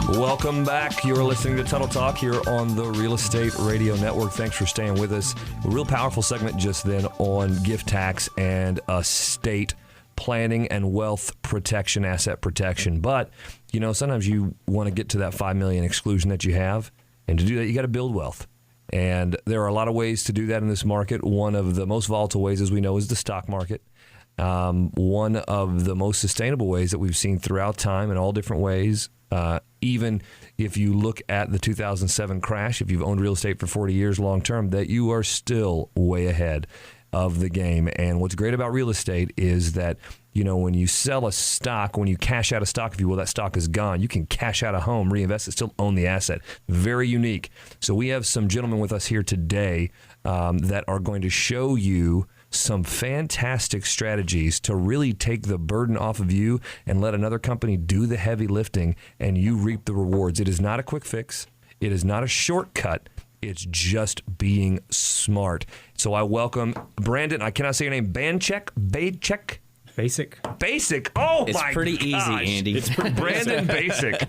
Welcome back. You're listening to Tuttle Talk here on the Real Estate Radio Network. Thanks for staying with us. A real powerful segment just then on gift tax and estate planning and wealth protection, asset protection. But, you know, sometimes you want to get to that $5 million exclusion that you have. And to do that, you got to build wealth. And there are a lot of ways to do that in this market. One of the most volatile ways, as we know, is the stock market. One of the most sustainable ways that we've seen throughout time in all different ways, even if you look at the 2007 crash, if you've owned real estate for 40 years long term, that you are still way ahead of the game. And what's great about real estate is that, you know, when you sell a stock, when you cash out a stock, if you will, that stock is gone. You can cash out a home, reinvest it, still own the asset. Very unique. So we have some gentlemen with us here today that are going to show you some fantastic strategies to really take the burden off of you and let another company do the heavy lifting and you reap the rewards. It is not a quick fix. It is not a shortcut. It's just being smart. So I welcome Brandon. I cannot say your name. Basic. Oh, it's my pretty gosh. easy, Andy. It's Brandon Basic.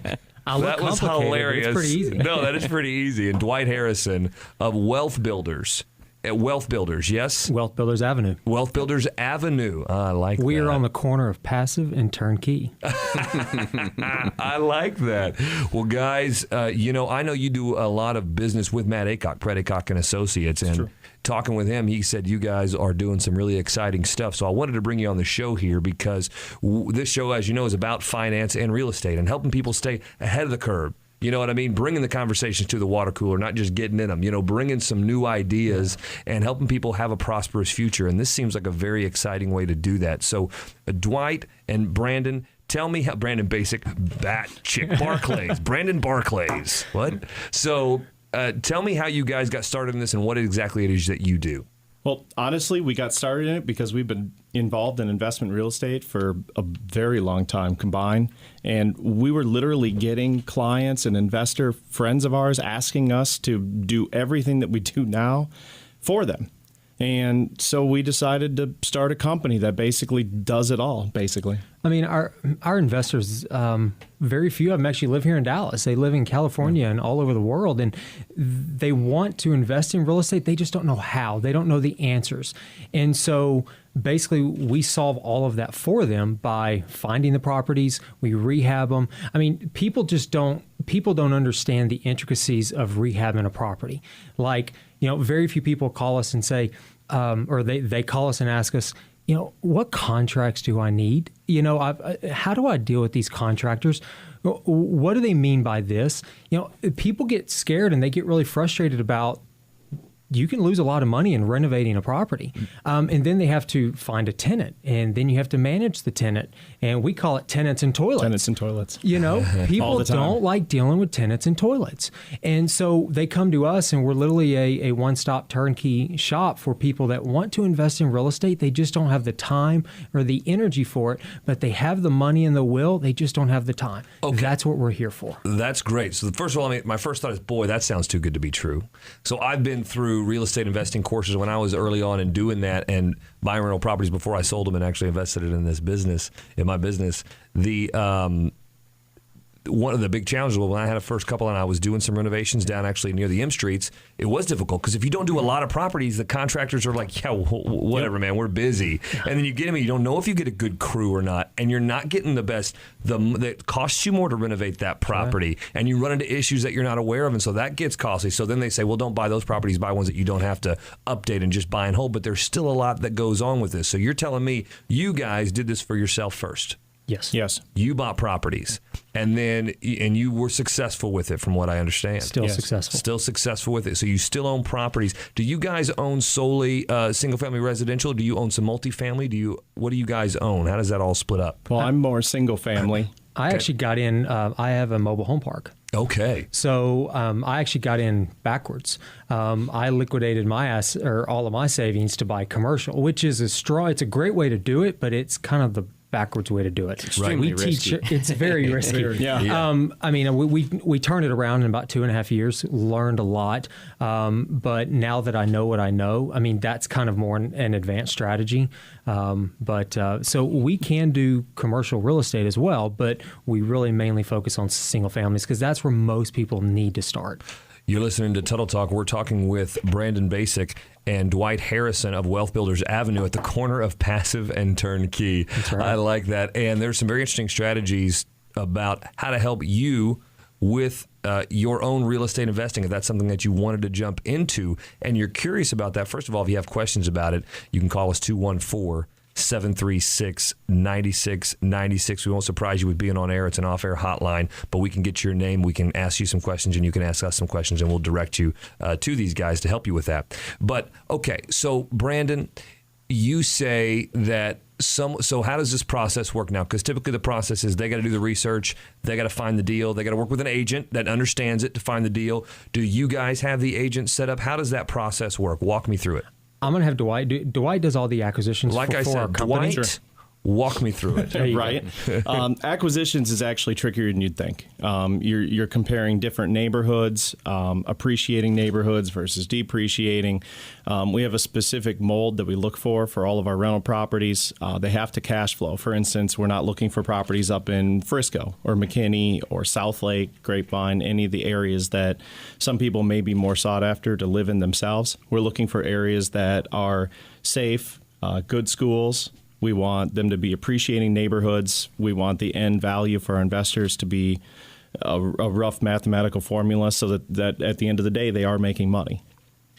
That was hilarious. It's pretty easy. No, that is pretty easy. And Dwight Harrison of Wealth Builders. Wealth Builders, yes? Wealth Builders Avenue. Wealth Builders Avenue. I like that. We are on the corner of Passive and Turnkey. I like that. Well, guys, you know, I know you do a lot of business with Matt Aycock, Brett Aycock and Associates, and talking with him, he said you guys are doing some really exciting stuff. So I wanted to bring you on the show here because this show, as you know, is about finance and real estate and helping people stay ahead of the curve. You know what I mean? Bringing the conversations to the water cooler, not just getting in them, you know, bringing some new ideas and helping people have a prosperous future. And this seems like a very exciting way to do that. So Dwight and Brandon, tell me how Brandon Basic, Barclays, Brandon Barclays. What? So tell me how you guys got started in this and what exactly it is that you do. Well, honestly, we got started in it because we've been involved in investment real estate for a very long time combined. And we were literally getting clients and investor friends of ours asking us to do everything that we do now for them. And so we decided to start a company that basically does it all, basically. I mean, our investors, very few of them actually live here in Dallas. They live in California and all over the world, and they want to invest in real estate. They just don't know how. They don't know the answers. And so basically we solve all of that for them by finding the properties, we rehab them. I mean, people don't understand the intricacies of rehabbing a property. Like, you know, very few people call us and say, or they call us and ask us, you know, what contracts do I need? You know, how do I deal with these contractors? What do they mean by this? You know, people get scared and they get really frustrated about you can lose a lot of money in renovating a property. And then they have to find a tenant, and then you have to manage the tenant. And we call it tenants and toilets. Tenants and toilets. You know, people don't like dealing with tenants and toilets. And so they come to us, and we're literally a one-stop turnkey shop for people that want to invest in real estate. They just don't have the time or the energy for it, but they have the money and the will. They just don't have the time. Okay. That's what we're here for. That's great. So first of all, I mean, my first thought is, boy, that sounds too good to be true. So I've been through real estate investing courses when I was early on and doing that and buying rental properties before I sold them and actually invested it in this business, in my business. One of the big challenges was when I had a first couple and I was doing some renovations down actually near the M Streets, it was difficult because if you don't do a lot of properties, the contractors are like, yeah, whatever, man, we're busy. And then you get them and you don't know if you get a good crew or not, and you're not getting the best. That costs you more to renovate that property, and you run into issues that you're not aware of, and so that gets costly. So then they say, well, don't buy those properties, buy ones that you don't have to update and just buy and hold. But there's still a lot that goes on with this. So you're telling me you guys did this for yourself first. Yes. You bought properties, and you were successful with it, from what I understand. Still successful. Still successful with it. So you still own properties. Do you guys own solely single-family residential? Do you own some multifamily? What do you guys own? How does that all split up? Well, I'm more single-family. I actually got in. I have a mobile home park. Okay. So I actually got in backwards. I liquidated all of my savings to buy commercial, which is it's a great way to do it, but it's kind of the backwards way to do it. Extremely risky. It's very risky. I mean, we turned it around in about 2.5 years, learned a lot. But now that I know what I know, I mean, that's kind of more an advanced strategy. So we can do commercial real estate as well, but we really mainly focus on single families because that's where most people need to start. You're listening to Tuttle Talk. We're talking with Brandon Basic and Dwight Harrison of Wealth Builders Avenue at the corner of Passive and Turnkey. That's right. I like that. And there's some very interesting strategies about how to help you with your own real estate investing, if that's something that you wanted to jump into and you're curious about that. First of all, if you have questions about it, you can call us 214-736-9696. We won't surprise you with being on air. It's an off-air hotline, but we can get your name. We can ask you some questions, and you can ask us some questions, and we'll direct you to these guys to help you with that. But, okay, so, Brandon, you say that so how does this process work now? Because typically the process is they got to do the research, they got to find the deal, they got to work with an agent that understands it to find the deal. Do you guys have the agent set up? How does that process work? Walk me through it. I'm going to have Dwight. Dwight does all the acquisitions like for I said, our company. Dwight, walk me through it. Right. Acquisitions is actually trickier than you'd think. You're comparing different neighborhoods, appreciating neighborhoods versus depreciating. We have a specific mold that we look for all of our rental properties. They have to cash flow. For instance, we're not looking for properties up in Frisco or McKinney or Southlake, Grapevine, any of the areas that some people may be more sought after to live in themselves. We're looking for areas that are safe, good schools. We want them to be appreciating neighborhoods. We want the end value for our investors to be a rough mathematical formula so that at the end of the day, they are making money.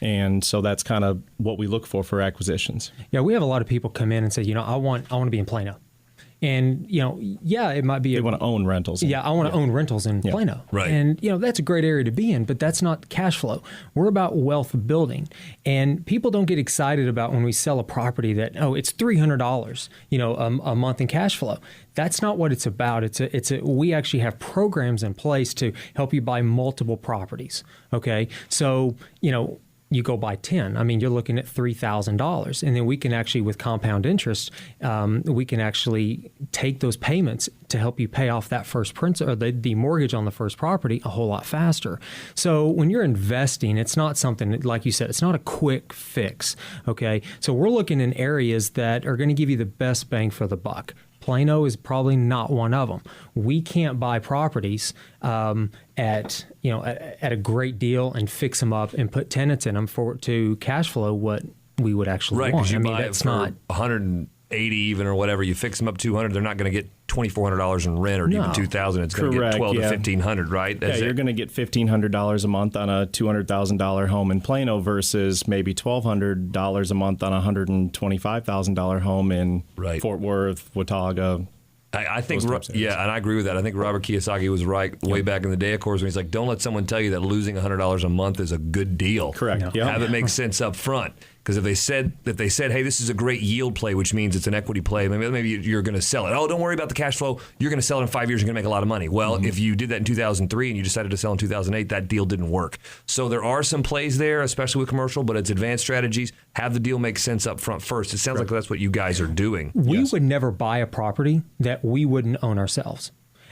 And so that's kind of what we look for acquisitions. Yeah, we have a lot of people come in and say, I want to be in Plano. And, it might be... They want to own rentals. Yeah, I want to own rentals in Plano. Right. And, that's a great area to be in, but that's not cash flow. We're about wealth building. And people don't get excited about when we sell a property that, it's $300, a month in cash flow. That's not what it's about. We actually have programs in place to help you buy multiple properties. Okay. So, you go buy 10. I mean, you're looking at $3,000. And then we can actually, with compound interest, we can actually take those payments to help you pay off that first principal or the mortgage on the first property a whole lot faster. So when you're investing, it's not something, like you said, it's not a quick fix. Okay. So we're looking in areas that are going to give you the best bang for the buck. Plano is probably not one of them. We can't buy properties at a great deal and fix them up and put tenants in them to cash flow what we would actually want. Right, because you buy it for $180 even or whatever. You fix them up $200, they're not going to get $2,400 in rent or even $2,000. It's going to get $1,200 to $1,500, right? You're going to get $1,500 a month on a $200,000 home in Plano versus maybe $1,200 a month on a $125,000 home in Fort Worth, Watauga. I think, and I agree with that. I think Robert Kiyosaki was right way back in the day, of course, when he's like, don't let someone tell you that losing $100 a month is a good deal. Correct. Have it make sense up front. Because if they said, hey, this is a great yield play, which means it's an equity play, maybe you're going to sell it. Oh, don't worry about the cash flow. You're going to sell it in 5 years. You're going to make a lot of money. Well, if you did that in 2003 and you decided to sell in 2008, that deal didn't work. So there are some plays there, especially with commercial, but it's advanced strategies. Have the deal make sense up front first. It sounds like that's what you guys are doing. We would never buy a property that we wouldn't own ourselves.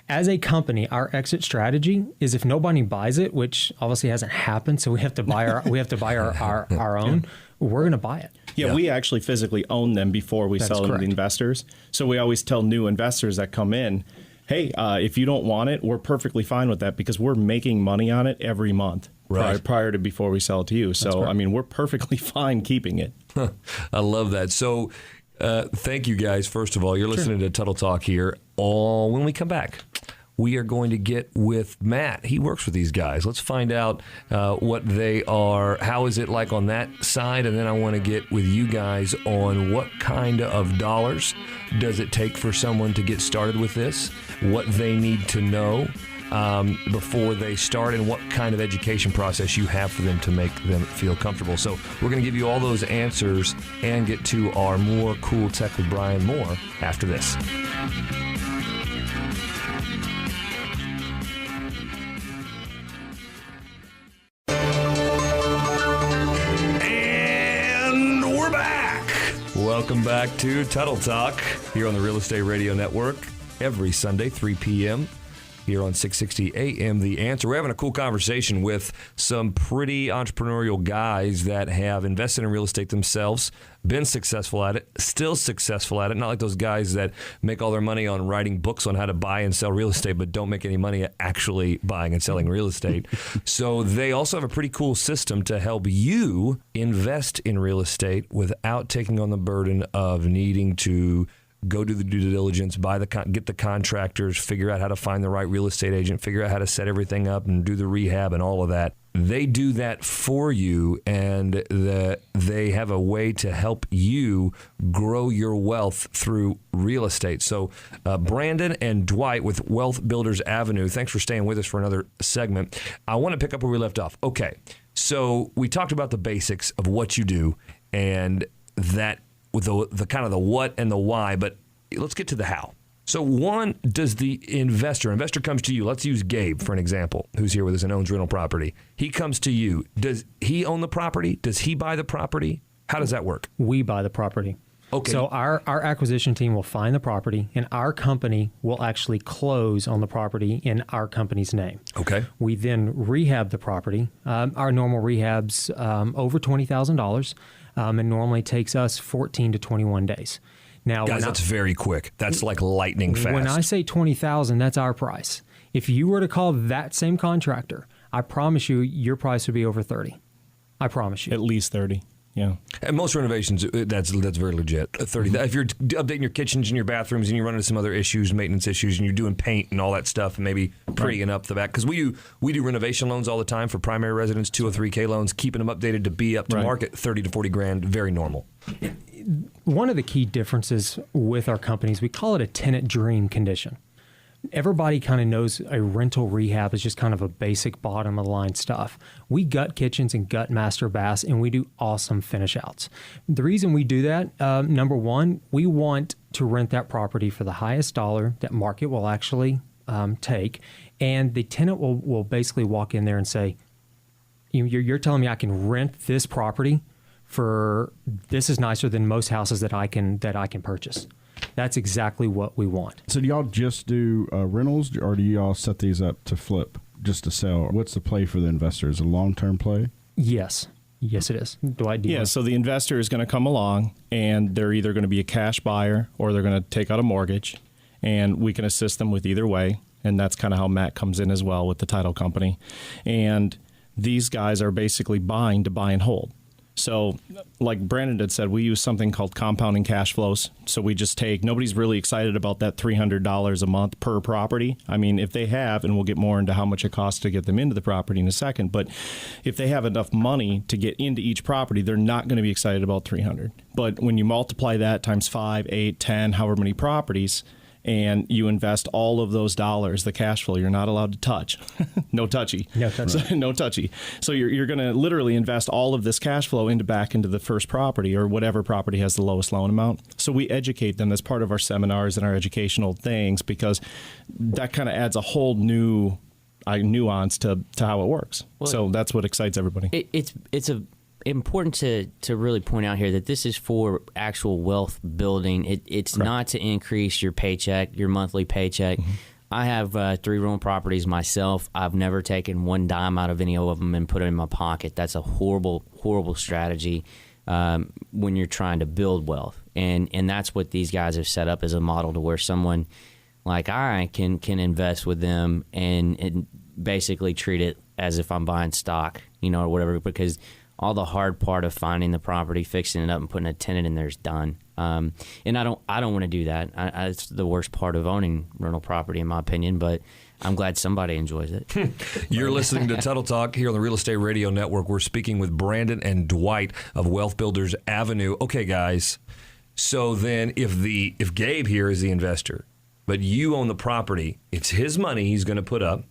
As a company, our exit strategy is if nobody buys it, which obviously hasn't happened, so we have to buy our own. We're going to buy it. Yeah, we actually physically own them before we sell them to the investors. So we always tell new investors that come in, hey, if you don't want it, we're perfectly fine with that because we're making money on it every month prior to before we sell it to you. So, we're perfectly fine keeping it. I love that. So thank you guys, first of all. You're listening to Tuttle Talk here. When we come back, we are going to get with Matt. He works with these guys. Let's find out what they are, how is it like on that side, and then I want to get with you guys on what kind of dollars does it take for someone to get started with this, what they need to know before they start, and what kind of education process you have for them to make them feel comfortable. So we're going to give you all those answers and get to our more cool tech with Brian more after this. Welcome back to Tuttle Talk here on the Real Estate Radio Network every Sunday, 3 p.m. here on 660 AM The Answer. We're having a cool conversation with some pretty entrepreneurial guys that have invested in real estate themselves, been successful at it, still successful at it. Not like those guys that make all their money on writing books on how to buy and sell real estate, but don't make any money at actually buying and selling real estate. So they also have a pretty cool system to help you invest in real estate without taking on the burden of needing to go do the due diligence, get the contractors, figure out how to find the right real estate agent, figure out how to set everything up and do the rehab and all of that. They do that for you, and they have a way to help you grow your wealth through real estate. So Brandon and Dwight with Wealth Builders Avenue, thanks for staying with us for another segment. I want to pick up where we left off. Okay, so we talked about the basics of what you do and that with the kind of the what and the why, but let's get to the how. So one, does the investor comes to you, let's use Gabe for an example, who's here with us and owns rental property. He comes to you. Does he own the property? Does he buy the property? How does that work? We buy the property. Okay. So our acquisition team will find the property, and our company will actually close on the property in our company's name. Okay. We then rehab the property. Our normal rehab's over $20,000, and normally takes us 14 to 21 days. Now, guys, that's very quick. That's like lightning fast. When I say 20,000, that's our price. If you were to call that same contractor, I promise you, your price would be over 30. I promise you. At least 30. Yeah. And most renovations, that's very legit. 30. If you're updating your kitchens and your bathrooms and you run into some other issues, maintenance issues, and you're doing paint and all that stuff, and maybe prettying up the back, because we do renovation loans all the time for primary residents, 203K loans, keeping them updated to be up to market, 30 to 40 grand, very normal. One of the key differences with our companies, we call it a tenant dream condition. Everybody kind of knows a rental rehab is just kind of a basic bottom of the line stuff. We gut kitchens and gut master baths, and we do awesome finish outs. The reason we do that, number one, we want to rent that property for the highest dollar that market will actually take, and the tenant will basically walk in there and say, you're telling me I can rent this property for, this is nicer than most houses that I can purchase. That's exactly what we want. So do y'all just do rentals, or do y'all set these up to flip, just to sell? What's the play for the investor? Is it a long-term play? Yes. Yes, it is. So the investor is going to come along, and they're either going to be a cash buyer or they're going to take out a mortgage, and we can assist them with either way. And that's kind of how Matt comes in as well with the title company. And these guys are basically buying to buy and hold. So like Brandon had said, we use something called compounding cash flows. So we just take, nobody's really excited about that $300 a month per property. I mean, if they have, and we'll get more into how much it costs to get them into the property in a second, but if they have enough money to get into each property, they're not going to be excited about 300. But when you multiply that times 5, 8, 10, however many properties, and you invest all of those dollars, the cash flow, you're not allowed to touch. No touchy. No touchy. So, no touchy. So you're going to literally invest all of this cash flow back into the first property or whatever property has the lowest loan amount. So we educate them as part of our seminars and our educational things, because that kind of adds a whole new nuance to how it works. Well, so that's what excites everybody. It's important to really point out here that this is for actual wealth building. It's not to increase your paycheck, your monthly paycheck. Mm-hmm. I have 3 rental properties myself. I've never taken one dime out of any of them and put it in my pocket. That's a horrible, horrible strategy when you're trying to build wealth. And that's what these guys have set up as a model, to where someone like I can invest with them and basically treat it as if I'm buying stock, or whatever, because all the hard part of finding the property, fixing it up, and putting a tenant in there is done. And I don't want to do that. It's the worst part of owning rental property, in my opinion. But I'm glad somebody enjoys it. You're listening to Tuttle Talk here on the Real Estate Radio Network. We're speaking with Brandon and Dwight of Wealth Builders Avenue. Okay, guys. So then, if Gabe here is the investor, but you own the property, it's his money he's going to put up,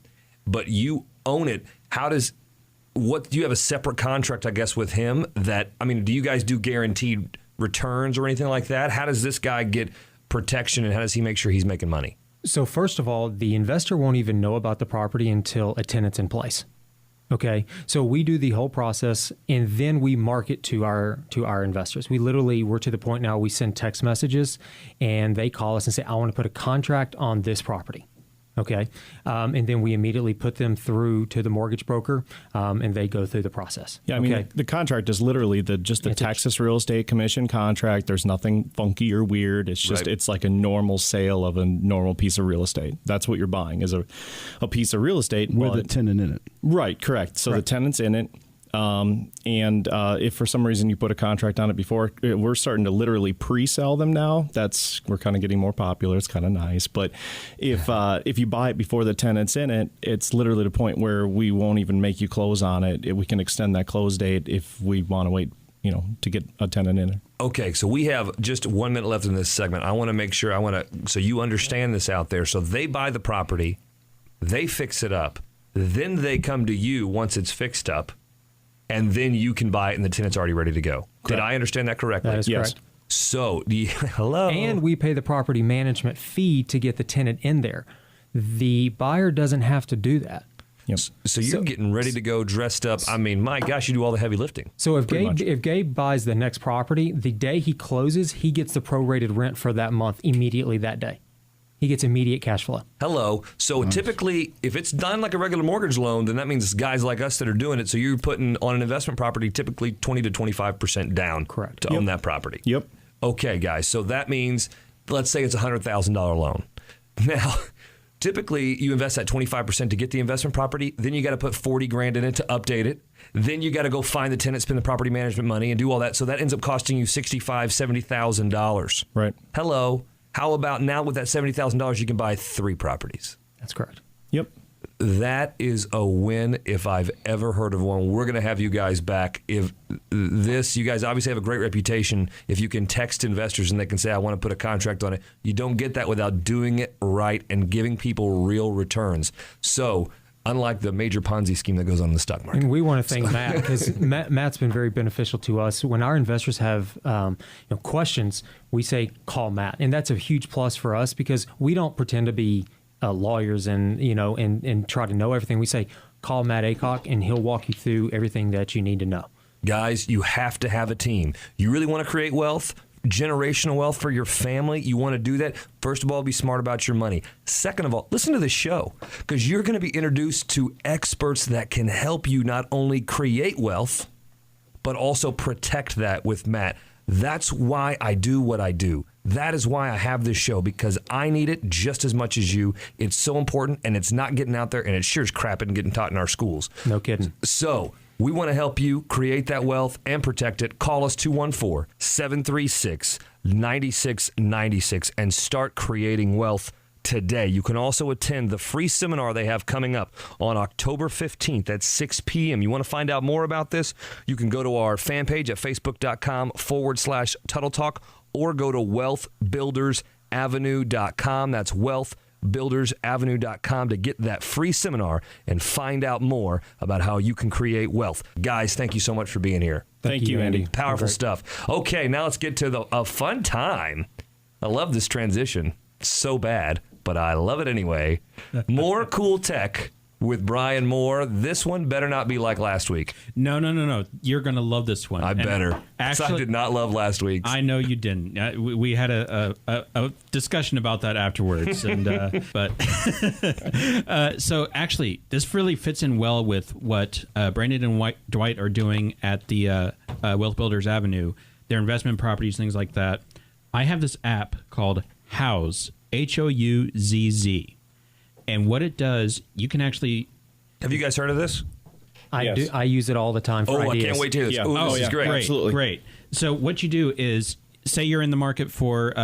but you own it. What do you have a separate contract, I guess, with him? Do you guys do guaranteed returns or anything like that? How does this guy get protection, and how does he make sure he's making money? So first of all, the investor won't even know about the property until a tenant's in place. Okay, so we do the whole process, and then we market to our investors. We're to the point now we send text messages, and they call us and say, "I want to put a contract on this property." Okay, and then we immediately put them through to the mortgage broker, and they go through the process. Yeah, I mean, the contract is literally the Texas Real Estate Commission contract. There's nothing funky or weird. It's just It's like a normal sale of a normal piece of real estate. That's what you're buying, is a piece of real estate with a tenant in it. Right, correct. So the tenant's in it. And if for some reason you put a contract on it before, we're starting to literally pre-sell them now. We're kind of getting more popular. It's kind of nice. But if you buy it before the tenant's in it, it's literally the point where we won't even make you close on it. We can extend that close date if we want to wait, to get a tenant in it. Okay, so we have just 1 minute left in this segment. I want to make sure so you understand this out there. So they buy the property, they fix it up, then they come to you once it's fixed up. And then you can buy it and the tenant's already ready to go. Correct. Did I understand that correctly? That is correct. So, hello. And we pay the property management fee to get the tenant in there. The buyer doesn't have to do that. Yep. So you're getting ready to go, dressed up. I mean, my gosh, you do all the heavy lifting. So if Gabe buys the next property, the day he closes, he gets the prorated rent for that month immediately that day. He gets immediate cash flow. Hello. So typically, if it's done like a regular mortgage loan, then that means it's guys like us that are doing it. So you're putting on an investment property typically 20 to 25% down to own that property. Yep. Okay, guys. So that means, let's say it's a $100,000 loan. Now, typically you invest that 25% to get the investment property. Then you got to put 40 grand in it to update it. Then you got to go find the tenant, spend the property management money, and do all that. So that ends up costing you $65,000, $70,000. Right. Hello. How about now with that $70,000, you can buy 3 properties? That's correct. Yep. That is a win if I've ever heard of one. We're going to have you guys back. You guys obviously have a great reputation. If you can text investors and they can say, I want to put a contract on it. You don't get that without doing it right and giving people real returns. So, unlike the major Ponzi scheme that goes on in the stock market. And we want to thank Matt because Matt's been very beneficial to us. When our investors have questions, we say call Matt, and that's a huge plus for us because we don't pretend to be lawyers and try to know everything. We say call Matt Aycock, and he'll walk you through everything that you need to know. Guys, you have to have a team. You really want to create wealth? Generational wealth for your family, you want to do that? First of all, be smart about your money. Second of all, listen to the show because you're going to be introduced to experts that can help you not only create wealth, but also protect that with Matt. That's why I do what I do. That is why I have this show, because I need it just as much as you. It's so important, and it's not getting out there, and it sure is crap and getting taught in our schools. No kidding. So we want to help you create that wealth and protect it. Call us 214-736-9696 and start creating wealth today. You can also attend the free seminar they have coming up on October 15th at 6 p.m. You want to find out more about this? You can go to our fan page at facebook.com/Tuttle Talk or go to wealthbuildersavenue.com. That's wealthbuildersavenue.com to get that free seminar and find out more about how you can create wealth. Guys, thank you so much for being here. Thank you, Andy. Powerful stuff. Okay, now let's get to a fun time. I love this transition. It's so bad, but I love it anyway. More cool tech with Brian Moore. This one better not be like last week. No. You're going to love this one. I better. Actually, I did not love last week's. I know you didn't. We had a discussion about that afterwards. And so actually, this really fits in well with what Brandon and Dwight are doing at the Wealth Builders Avenue, their investment properties, things like that. I have this app called Houzz, Houzz. And what it does, you can actually... Have you guys heard of this? I do. I use it all the time for ideas. I can't wait to hear this. Yeah. Ooh, this is great. Absolutely. Great. So what you do is, say you're in the market for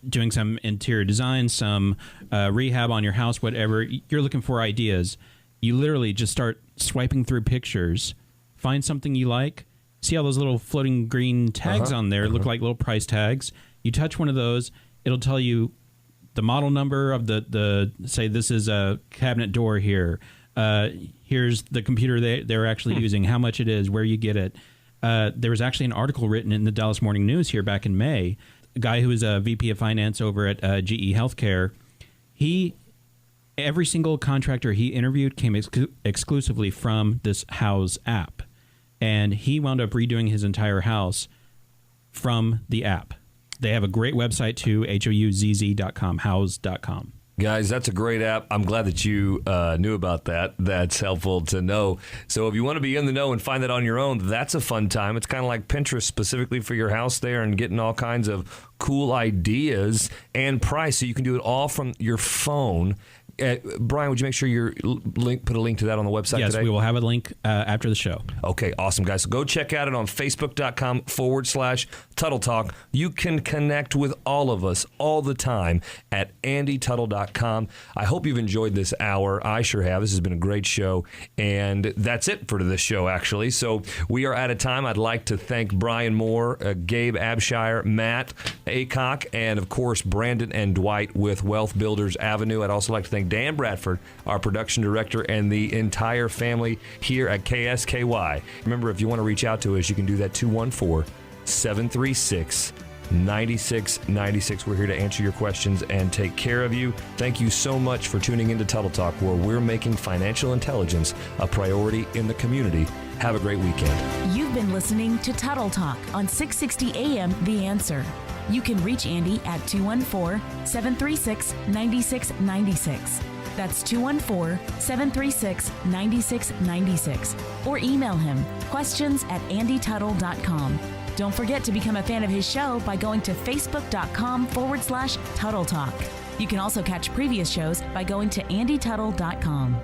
doing some interior design, some rehab on your house, whatever. You're looking for ideas. You literally just start swiping through pictures, find something you like, see how those little floating green tags on there look like little price tags. You touch one of those, it'll tell you the model number of the say this is a cabinet door here. Here's the computer they're actually using, how much it is, where you get it. There was actually an article written in the Dallas Morning News here back in May. A guy who was a VP of finance over at GE Healthcare, he every single contractor he interviewed came exclusively from this Houzz app. And he wound up redoing his entire house from the app. They have a great website too, houzz.com, houzz.com. Guys, that's a great app. I'm glad that you knew about that. That's helpful to know. So if you want to be in the know and find that on your own, that's a fun time. It's kind of like Pinterest specifically for your house there and getting all kinds of cool ideas and price. So you can do it all from your phone. Brian, would you make sure you put a link to that on the website yes, today? Yes, we will have a link after the show. Okay, awesome, guys. So go check out it on Facebook.com/Tuttle Talk. You can connect with all of us all the time at AndyTuttle.com. I hope you've enjoyed this hour. I sure have. This has been a great show. And that's it for this show, actually. So we are out of time. I'd like to thank Brian Moore, Gabe Abshire, Matt Aycock, and, of course, Brandon and Dwight with Wealth Builders Avenue. I'd also like to thank Dan Bradford, our production director, and the entire family here at KSKY. Remember, if you want to reach out to us, you can do that 214-736-9696. We're here to answer your questions and take care of you. Thank you so much for tuning into Tuttle Talk, where we're making financial intelligence a priority in the community. Have a great weekend. You've been listening to Tuttle Talk on 660 AM The Answer. You can reach Andy at 214-736-9696. That's 214-736-9696. Or email him, questions@andytuttle.com. Don't forget to become a fan of his show by going to facebook.com/Tuttle Talk. You can also catch previous shows by going to andytuttle.com.